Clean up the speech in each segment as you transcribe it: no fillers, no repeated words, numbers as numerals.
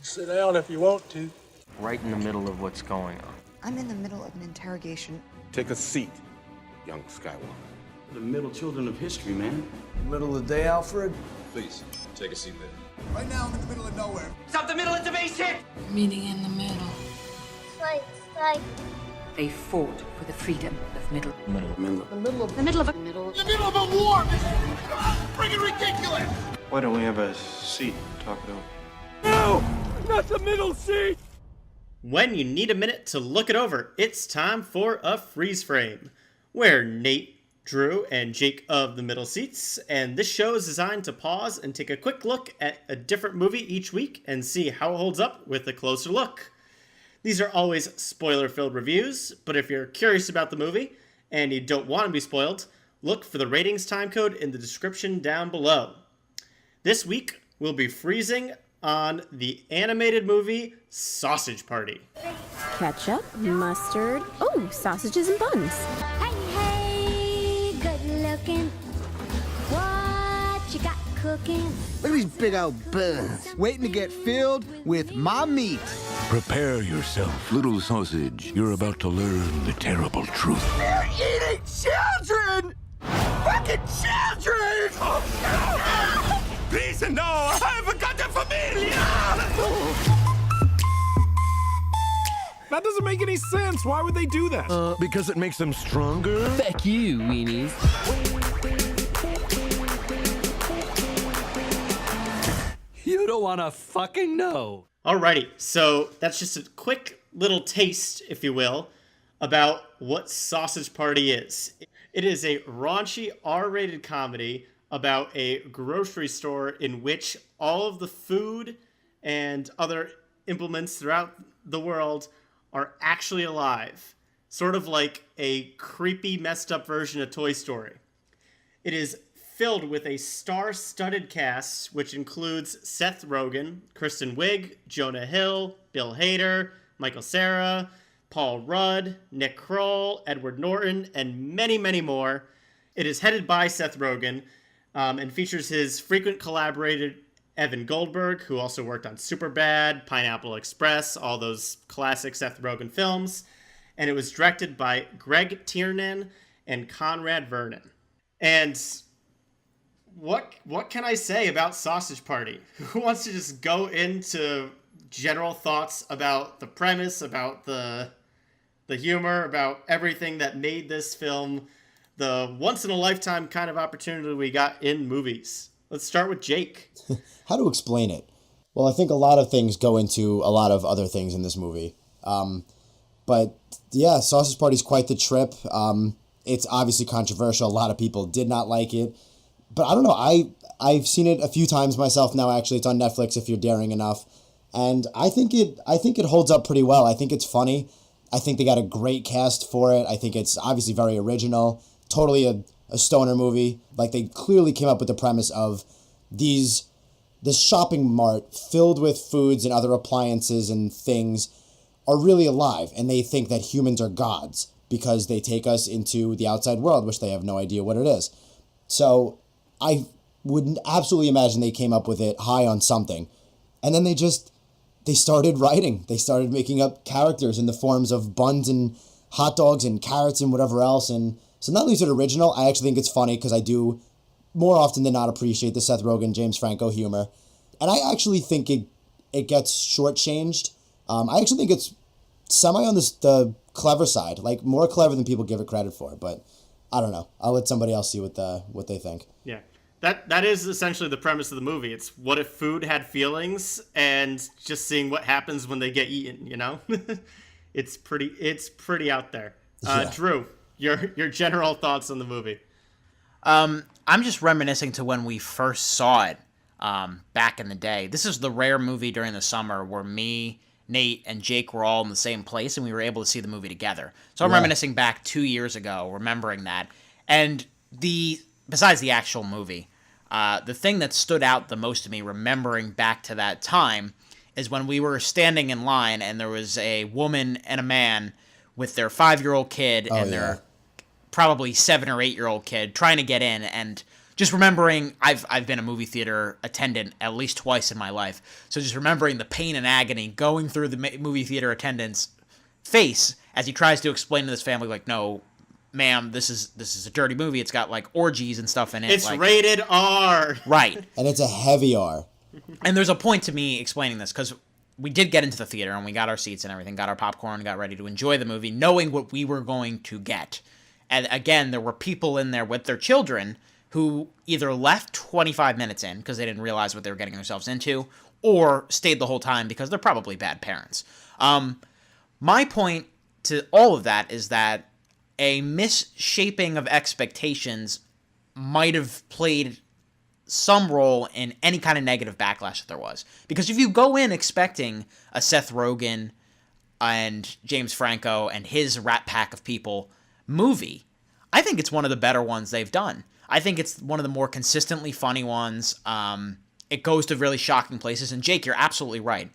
Sit down if you want to. Right in the middle of what's going on. I'm in the middle of an interrogation. Take a seat, young Skywalker. The middle children of history, man. Middle of the day, Alfred? Please, take a seat there. Right now, I'm in the middle of nowhere. Stop the middle of the base hit! Meeting in the middle. Like. They fought for the freedom of The middle of The middle of a war! This is friggin' ridiculous! Why don't we have a seat to talk it over? No! Not the middle seat! When you need a minute to look it over, it's time for a freeze frame, where Nate, Drew, and Jake of the middle seats, and this show is designed to pause and take a quick look at a different movie each week and see how it holds up with a closer look. These are always spoiler-filled reviews, but if you're curious about the movie and you don't want to be spoiled, look for the ratings timecode in the description down below. This week, we'll be freezing on the animated movie Sausage Party. ketchup, mustard, oh, sausages and buns. Hey, good looking. What you got cooking? Look at these big old buns, waiting to get filled with my meat. Prepare yourself, little sausage. You're about to learn the terrible truth. They're eating children! Fucking children! Please, no! I've got a familia! That doesn't make any sense. Why would they do that? Because it makes them stronger? Fuck you, weenies. You don't wanna fucking know. Alrighty, so that's just a quick little taste, if you will, about what Sausage Party is. It is a raunchy R-rated comedy about a grocery store in which all of the food and other implements throughout the world are actually alive. Sort of like a creepy, messed up version of Toy Story. It is filled with a star-studded cast, which includes Seth Rogen, Kristen Wiig, Jonah Hill, Bill Hader, Michael Cera, Paul Rudd, Nick Kroll, Edward Norton, and many, many more. It is headed by Seth Rogen and features his frequent collaborator, Evan Goldberg, who also worked on Superbad, Pineapple Express, all those classic Seth Rogen films. And it was directed by Greg Tiernan and Conrad Vernon. And what can I say about Sausage Party? Who wants to just go into general thoughts about the premise, about the humor, about everything that made this film the once-in-a-lifetime kind of opportunity we got in movies? Let's start with Jake. How to explain it? Well, I think a lot of things go into a lot of other things in this movie. But yeah, Sausage Party is quite the trip. It's obviously controversial. A lot of people did not like it. But I don't know. I've seen it a few times myself now. Actually, it's on Netflix if you're daring enough, and I think it holds up pretty well. I think it's funny. I think they got a great cast for it. I think it's obviously very original. Totally a stoner movie. Like, they clearly came up with the premise of this shopping mart filled with foods and other appliances and things are really alive, and they think that humans are gods because they take us into the outside world, which they have no idea what it is. So I would absolutely imagine they came up with it high on something. And then they started writing. They started making up characters in the forms of buns and hot dogs and carrots and whatever else. And so not only is it original, I actually think it's funny because I do more often than not appreciate the Seth Rogen, James Franco humor. And I actually think it gets shortchanged. I actually think it's semi on the clever side, like more clever than people give it credit for. But I don't know. I'll let somebody else see what they think. Yeah. That is essentially the premise of the movie. It's what if food had feelings and just seeing what happens when they get eaten, you know? It's pretty out there. Yeah. Drew, your general thoughts on the movie. I'm just reminiscing to when we first saw it back in the day. This is the rare movie during the summer where me, Nate, and Jake were all in the same place and we were able to see the movie together. So I'm reminiscing back 2 years ago, remembering that. And besides the actual movie, the thing that stood out the most to me, remembering back to that time, is when we were standing in line and there was a woman and a man with their 5-year-old kid and their probably 7 or 8-year-old kid trying to get in, and just remembering, I've been a movie theater attendant at least twice in my life, so just remembering the pain and agony going through the movie theater attendant's face as he tries to explain to this family, like, no, ma'am, this is a dirty movie. It's got like orgies and stuff in it. It's like, rated R. Right. And it's a heavy R. And there's a point to me explaining this, because we did get into the theater and we got our seats and everything, got our popcorn, got ready to enjoy the movie, knowing what we were going to get. And again, there were people in there with their children who either left 25 minutes in because they didn't realize what they were getting themselves into, or stayed the whole time because they're probably bad parents. My point to all of that is that a misshaping of expectations might have played some role in any kind of negative backlash that there was. Because if you go in expecting a Seth Rogen and James Franco and his Rat Pack of people movie, I think it's one of the better ones they've done. I think it's one of the more consistently funny ones. It goes to really shocking places. And Jake, you're absolutely right.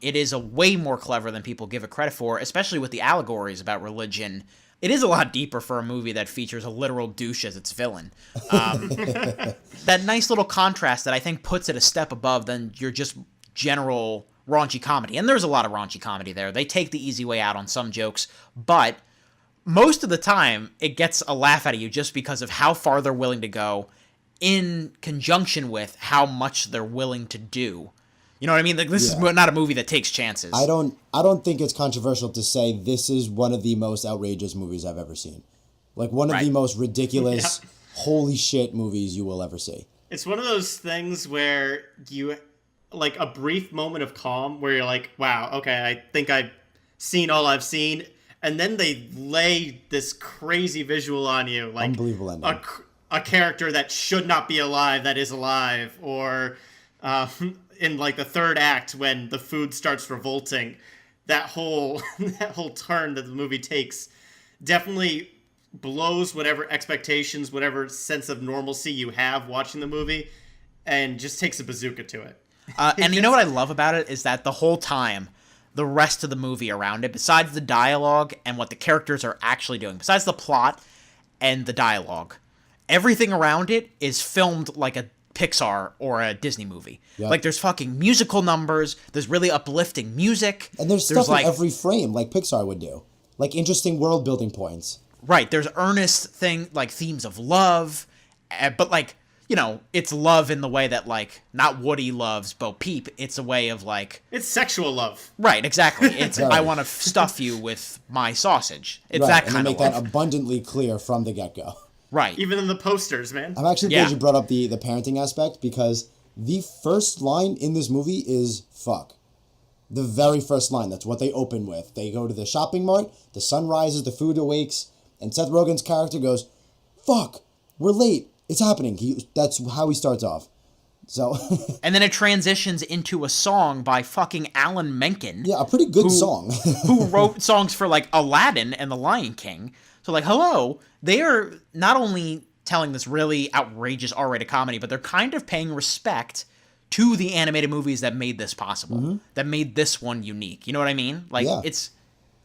It is a way more clever than people give it credit for, especially with the allegories about religion. It is a lot deeper for a movie that features a literal douche as its villain. That nice little contrast that I think puts it a step above than your just general raunchy comedy. And there's a lot of raunchy comedy there. They take the easy way out on some jokes, but most of the time it gets a laugh out of you just because of how far they're willing to go in conjunction with how much they're willing to do. You know what I mean? Like, this is not a movie that takes chances. I don't think it's controversial to say this is one of the most outrageous movies I've ever seen. Like, one of the most ridiculous, holy shit movies you will ever see. It's one of those things where you, like, a brief moment of calm where you're like, wow, okay, I think I've seen all I've seen. And then they lay this crazy visual on you. Like, unbelievable ending. A character that should not be alive that is alive. Or in, like, the third act when the food starts revolting. That whole turn that the movie takes definitely blows whatever expectations, whatever sense of normalcy you have watching the movie, and just takes a bazooka to it. And you know what I love about it is that the whole time, the rest of the movie around it, besides the dialogue and what the characters are actually doing, besides the plot and the dialogue, everything around it is filmed like a Pixar or a Disney movie. Yep. Like, there's fucking musical numbers, there's really uplifting music. And there's stuff in every frame, like Pixar would do. Like, interesting world building points. Right, there's earnest themes of love, but, like, you know, it's love in the way that, like, not Woody loves Bo Peep, it's a way of, like... It's sexual love. Right, exactly. It's, I want to stuff you with my sausage. It's that kind of love. And they make that abundantly clear from the get-go. Right. Even in the posters, man. I'm actually glad you brought up the parenting aspect, because the first line in this movie is fuck. The very first line, that's what they open with. They go to the shopping mart, the sun rises, the food awakes, and Seth Rogen's character goes, fuck, we're late, it's happening. That's how he starts off. So, and then it transitions into a song by fucking Alan Menken. Yeah, a pretty good song. Who wrote songs for, like, Aladdin and The Lion King. So, like, hello, they are not only telling this really outrageous R-rated comedy, but they're kind of paying respect to the animated movies that made this possible, that made this one unique. You know what I mean? Like,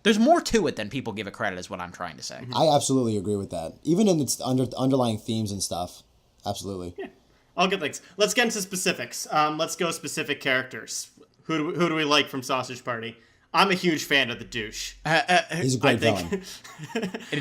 there's more to it than people give it credit, is what I'm trying to say. I absolutely agree with that. Even in its underlying themes and stuff. Absolutely. Yeah. All good things. Let's get into specifics. Let's go specific characters. Who do we like from Sausage Party? I'm a huge fan of the Douche. He's a great villain.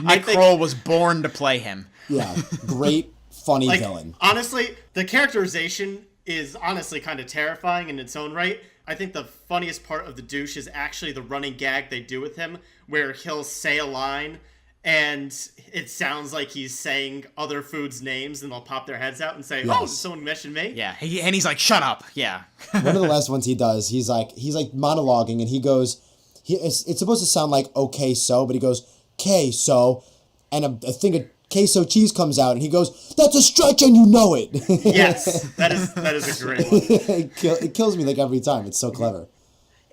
Nick Kroll was born to play him. Yeah, great, funny villain. Honestly, the characterization is honestly kind of terrifying in its own right. I think the funniest part of the Douche is actually the running gag they do with him, where he'll say a line and it sounds like he's saying other foods' names, and they'll pop their heads out and say, "Oh, someone mentioned me." Yeah, and he's like, "Shut up!" Yeah. One of the last ones he does, he's like monologuing, and he goes, it's supposed to sound like "okay, so," but he goes, "K, so," and a thing of queso cheese comes out, and he goes, "That's a stretch, and you know it." Yes, that is a great one. It kills me like every time. It's so clever.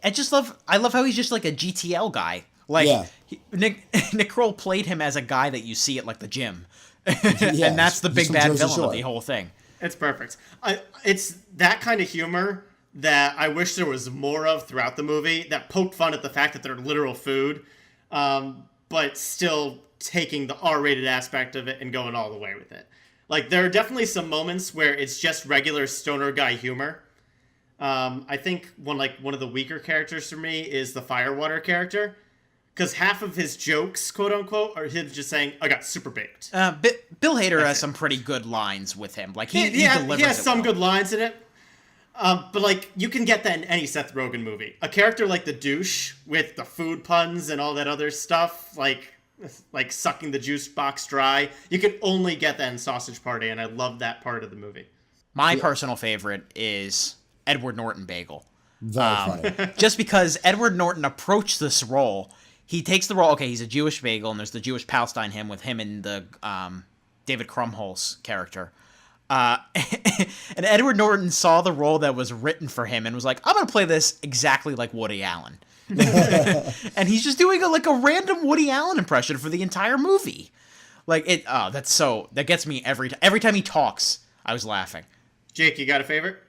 I love how he's just like a GTL guy. Like, Nick Kroll played him as a guy that you see at, like, the gym. And that's the big bad villain of the whole thing. It's perfect. It's that kind of humor that I wish there was more of throughout the movie, that poked fun at the fact that they're literal food, but still taking the R-rated aspect of it and going all the way with it. Like, there are definitely some moments where it's just regular stoner guy humor. I think one of the weaker characters for me is the Firewater character. Because half of his jokes, quote unquote, are him just saying, I got super baked. Bill Hader has some pretty good lines with him. Like, he delivers he has some well. good lines in it. But, like, you can get that in any Seth Rogen movie. A character like the Douche, with the food puns and all that other stuff, like sucking the juice box dry, you can only get that in Sausage Party, and I love that part of the movie. My personal favorite is Edward Norton Bagel. Very funny. Just because Edward Norton approached this role, he takes the role, okay, he's a Jewish bagel, and there's the Jewish Palestine hymn with him and the David Krumholtz character. And Edward Norton saw the role that was written for him and was like, I'm going to play this exactly like Woody Allen. And he's just doing a random Woody Allen impression for the entire movie. Like, that gets me every time he talks, I was laughing. Jake, you got a favorite?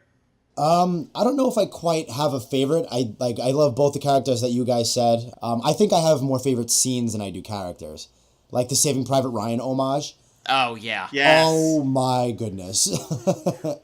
I don't know if I quite have a favorite. I love both the characters that you guys said. I think I have more favorite scenes than I do characters. Like the Saving Private Ryan homage. Oh yeah. Yes. Oh my goodness.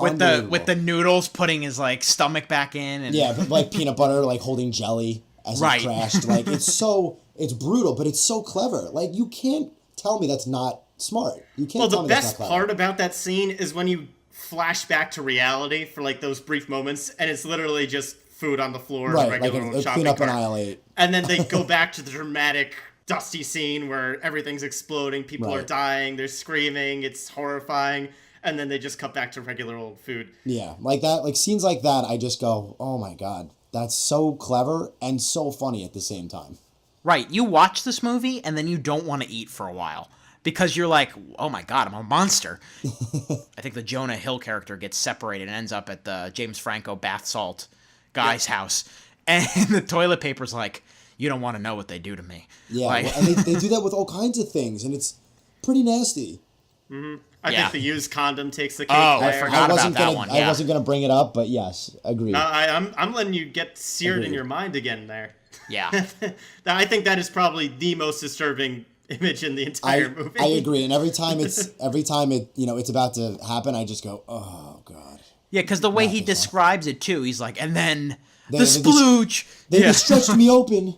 with the noodles putting his stomach back in and yeah, but like peanut butter holding jelly as it crashed. Like it's brutal, but it's so clever. Like you can't tell me that's not smart. You can't tell me that's not clever. The best part about that scene is when you flash back to reality for those brief moments, and it's literally just food on the floor, right? Regular Like a clean up an aisle 8, and then they go back to the dramatic, dusty scene where everything's exploding, people are dying, they're screaming, it's horrifying, and then they just cut back to regular old food. Yeah, like that, like scenes like that, I just go, oh my god, that's so clever and so funny at the same time. Right, you watch this movie and then you don't want to eat for a while. Because you're like, oh my god, I'm a monster. I think the Jonah Hill character gets separated and ends up at the James Franco bath salt guy's house. And the toilet paper's like, you don't want to know what they do to me. Yeah, and they do that with all kinds of things, and it's pretty nasty. Mm-hmm. I think the used condom takes the cake. Oh, I forgot about that one. I wasn't going to bring it up, but yes, agreed. I'm letting you get seared in your mind again there. Yeah. I think that is probably the most disturbing image in the entire movie. I agree, and every time it's about to happen, I just go, oh god. Yeah, because the way he describes it too, he's like, and then the splooge. They just stretched me open.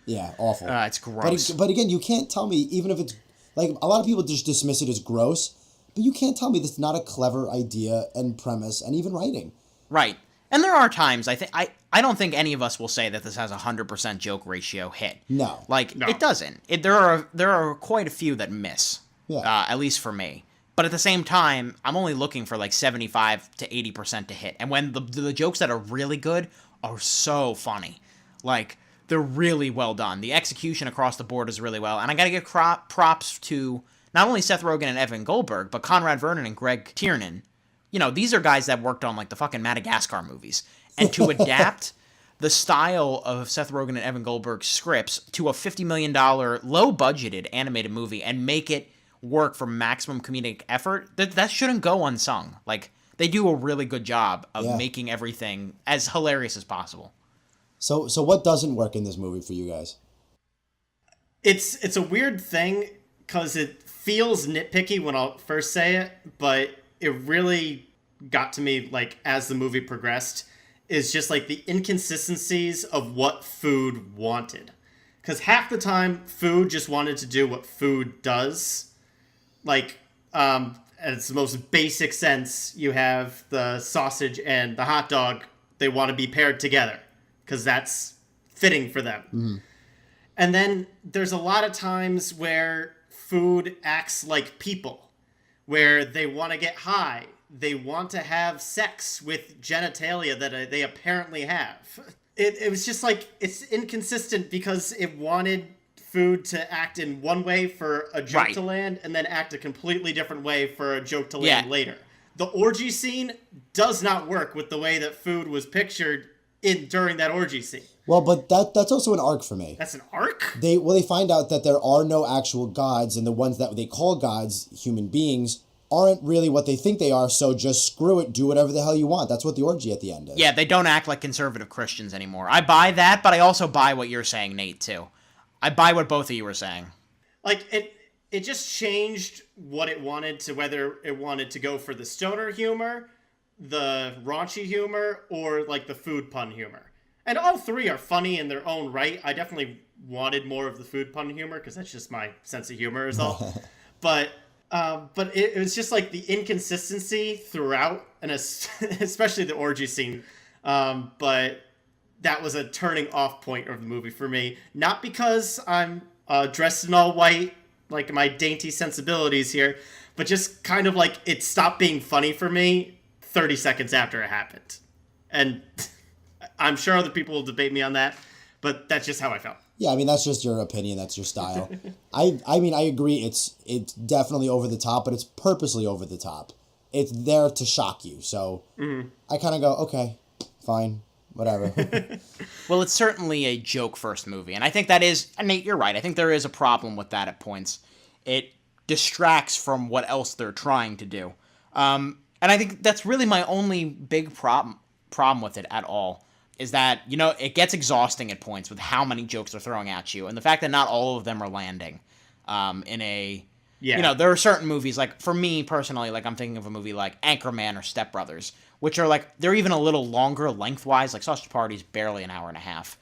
Yeah, awful. It's gross. But again, you can't tell me, even if it's like a lot of people just dismiss it as gross, but you can't tell me that's not a clever idea and premise and even writing. Right. And there are times I don't think any of us will say that this has a 100% joke ratio hit. No. It doesn't. There are quite a few that miss. Yeah. At least for me. But at the same time, I'm only looking for 75 to 80% to hit. And when the jokes that are really good are so funny. They're really well done. The execution across the board is really well. And I got to give props to not only Seth Rogen and Evan Goldberg, but Conrad Vernon and Greg Tiernan. These are guys that worked on the fucking Madagascar movies. And to adapt the style of Seth Rogen and Evan Goldberg's scripts to a $50 million low-budgeted animated movie and make it work for maximum comedic effort, that shouldn't go unsung. They do a really good job of making everything as hilarious as possible. So what doesn't work in this movie for you guys? It's a weird thing because it feels nitpicky when I'll first say it, but it really got to me as the movie progressed is just the inconsistencies of what food wanted. Because half the time food just wanted to do what food does. At its most basic sense, you have the sausage and the hot dog, they want to be paired together because that's fitting for them. Mm-hmm. And then there's a lot of times where food acts like people, where they want to get high. They want to have sex with genitalia that they apparently have. It was just it's inconsistent because it wanted food to act in one way for a joke to land and then act a completely different way for a joke to land later. The orgy scene does not work with the way that food was pictured during that orgy scene. Well, but that's also an arc for me. That's an arc? They find out that there are no actual gods, and the ones that they call gods, human beings, aren't really what they think they are, so just screw it, do whatever the hell you want. That's what the orgy at the end is. Yeah, they don't act like conservative Christians anymore. I buy that, but I also buy what you're saying, Nate, too. I buy what both of you were saying. It it just changed what it wanted to, whether it wanted to go for the stoner humor, the raunchy humor, or like the food pun humor. And all three are funny in their own right. I definitely wanted more of the food pun humor because that's just my sense of humor is all. But it was just like the inconsistency throughout, and especially the orgy scene. But that was a turning off point of the movie for me. Not because I'm dressed in all white, like my dainty sensibilities here, but just kind of like it stopped being funny for me 30 seconds after it happened. And I'm sure other people will debate me on that, but that's just how I felt. Yeah, I mean, that's just your opinion. That's your style. I mean, I agree. It's definitely over the top, but it's purposely over the top. It's there to shock you. So I kind of go, okay, fine, whatever. Well, it's certainly a joke-first movie, and I think that is, and Nate, you're right. I think there is a problem with that at points. It distracts from what else they're trying to do. And I think that's really my only big problem with it at all. Is that, you know, it gets exhausting at points with how many jokes they're throwing at you. And the fact that not all of them are landing you know, there are certain movies, like, for me personally, like, I'm thinking of a movie like Anchorman or Step Brothers, which are, like, they're even a little longer lengthwise. Like, Sausage Party's barely an hour and a half.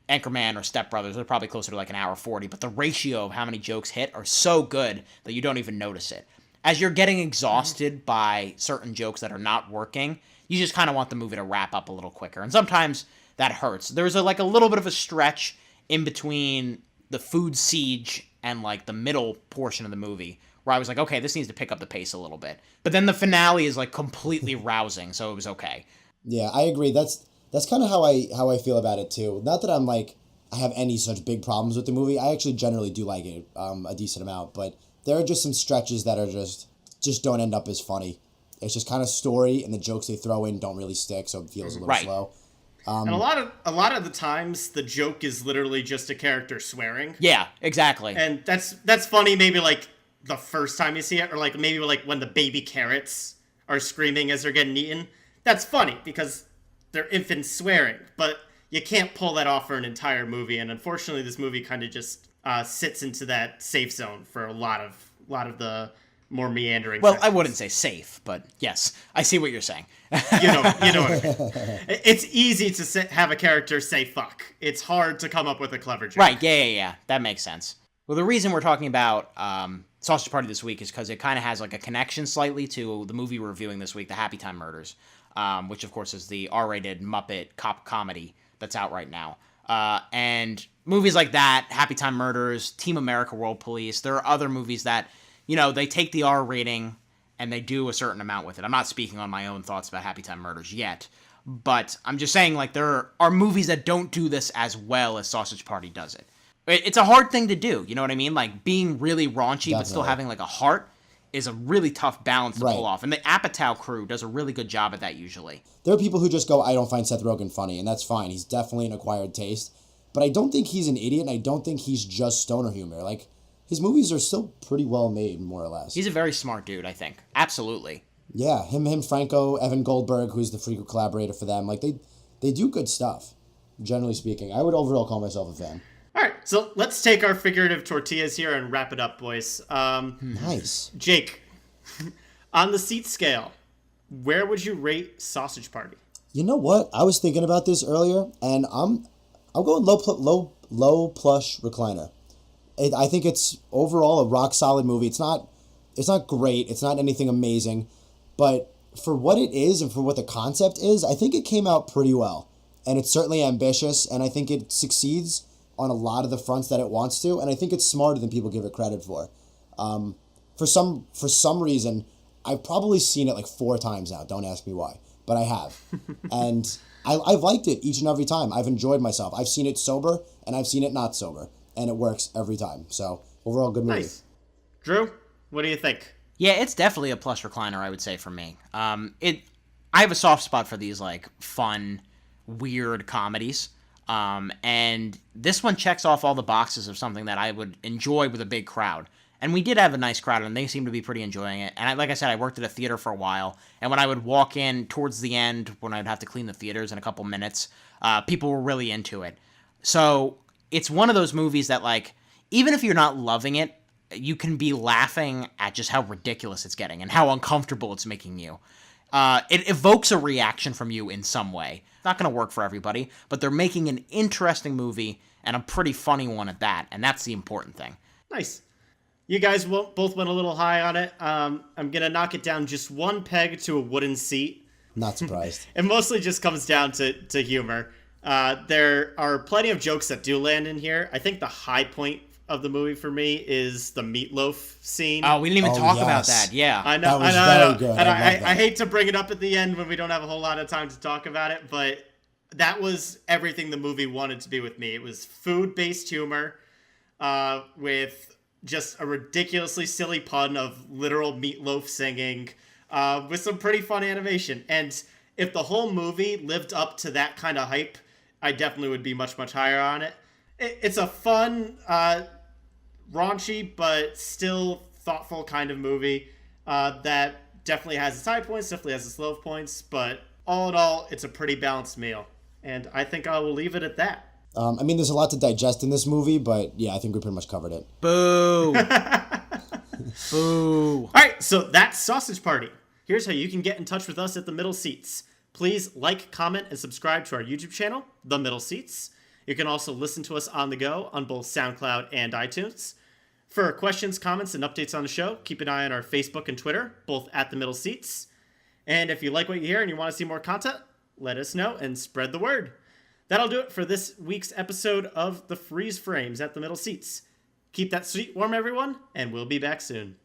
Anchorman or Step Brothers are probably closer to, like, an hour 40. But the ratio of how many jokes hit are so good that you don't even notice it. As you're getting exhausted by certain jokes that are not working, you just kind of want the movie to wrap up a little quicker. And sometimes that hurts. There's a little bit of a stretch in between the food siege and like the middle portion of the movie where I was like, okay, this needs to pick up the pace a little bit. But then the finale is like completely rousing, so it was okay. Yeah, I agree. That's kind of how I feel about it too. Not that I'm like I have any such big problems with the movie. I actually generally do like it a decent amount, but there are just some stretches that are just don't end up as funny. It's just kind of story, and the jokes they throw in don't really stick, so it feels a little slow. And a lot of the times, the joke is literally just a character swearing. Yeah, exactly. And that's funny. Maybe like the first time you see it, or like maybe like when the baby carrots are screaming as they're getting eaten. That's funny because they're infants swearing, but you can't pull that off for an entire movie. And unfortunately, this movie kind of just sits into that safe zone for a lot of the more meandering. Well, sections. I wouldn't say safe, but yes, I see what you're saying. you know what I mean. It's easy to have a character say fuck. It's hard to come up with a clever joke. Right, yeah. That makes sense. Well, the reason we're talking about Sausage Party this week is because it kind of has like a connection slightly to the movie we're reviewing this week, The Happy Time Murders, which of course is the R-rated Muppet cop comedy that's out right now. And movies like that, Happy Time Murders, Team America World Police, there are other movies that, you know, they take the R rating and they do a certain amount with it. I'm not speaking on my own thoughts about Happy Time Murders yet, but I'm just saying, like, there are movies that don't do this as well as Sausage Party does it. It's a hard thing to do, you know what I mean? Like, being really raunchy but still having, like, a heart is a really tough balance to pull off. And the Apatow crew does a really good job at that usually. There are people who just go, I don't find Seth Rogen funny, and that's fine. He's definitely an acquired taste. But I don't think he's an idiot, and I don't think he's just stoner humor. Like, his movies are still pretty well made, more or less. He's a very smart dude, I think. Absolutely. Yeah, him, Franco, Evan Goldberg, who's the frequent collaborator for them. Like, they do good stuff, generally speaking. I would overall call myself a fan. All right, so let's take our figurative tortillas here and wrap it up, boys. Nice. Jake, on the seat scale, where would you rate Sausage Party? You know what? I was thinking about this earlier, and I'm going low plush recliner. I think it's overall a rock solid movie. It's not great. It's not anything amazing, but for what it is and for what the concept is, I think it came out pretty well. And it's certainly ambitious, and I think it succeeds on a lot of the fronts that it wants to, and I think it's smarter than people give it credit for. For some reason, I've probably seen it like 4 times now. Don't ask me why, but I have. And I've liked it each and every time. I've enjoyed myself. I've seen it sober, and I've seen it not sober. And it works every time. So, overall, good movie. Nice. Drew, what do you think? Yeah, it's definitely a plush recliner, I would say, for me. I have a soft spot for these, like, fun, weird comedies. And this one checks off all the boxes of something that I would enjoy with a big crowd. And we did have a nice crowd, and they seemed to be pretty enjoying it. And like I said, I worked at a theater for a while. And when I would walk in towards the end, when I'd have to clean the theaters in a couple minutes, people were really into it. So it's one of those movies that, like, even if you're not loving it, you can be laughing at just how ridiculous it's getting and how uncomfortable it's making you. It evokes a reaction from you in some way. Not going to work for everybody, but they're making an interesting movie and a pretty funny one at that, and that's the important thing. Nice. You guys both went a little high on it. I'm going to knock it down just one peg to a wooden seat. Not surprised. It mostly just comes down to humor. There are plenty of jokes that do land in here. I think the high point of the movie for me is the meatloaf scene. Oh, we didn't even talk about that. Yeah. I know. That was I very know. good. And I I hate to bring it up at the end when we don't have a whole lot of time to talk about it, but that was everything the movie wanted to be with me. It was food-based humor with just a ridiculously silly pun of literal meatloaf singing with some pretty fun animation. And if the whole movie lived up to that kind of hype, I definitely would be much, much higher on it. It's a fun, raunchy, but still thoughtful kind of movie that definitely has its high points, definitely has its low points, but all in all, it's a pretty balanced meal. And I think I will leave it at that. I mean, there's a lot to digest in this movie, but yeah, I think we pretty much covered it. Boo! Boo! All right, so that's Sausage Party. Here's how you can get in touch with us at The Middle Seats. Please like, comment, and subscribe to our YouTube channel, The Middle Seats. You can also listen to us on the go on both SoundCloud and iTunes. For questions, comments, and updates on the show, keep an eye on our Facebook and Twitter, both at The Middle Seats. And if you like what you hear and you want to see more content, let us know and spread the word. That'll do it for this week's episode of The Freeze Frames at The Middle Seats. Keep that seat warm, everyone, and we'll be back soon.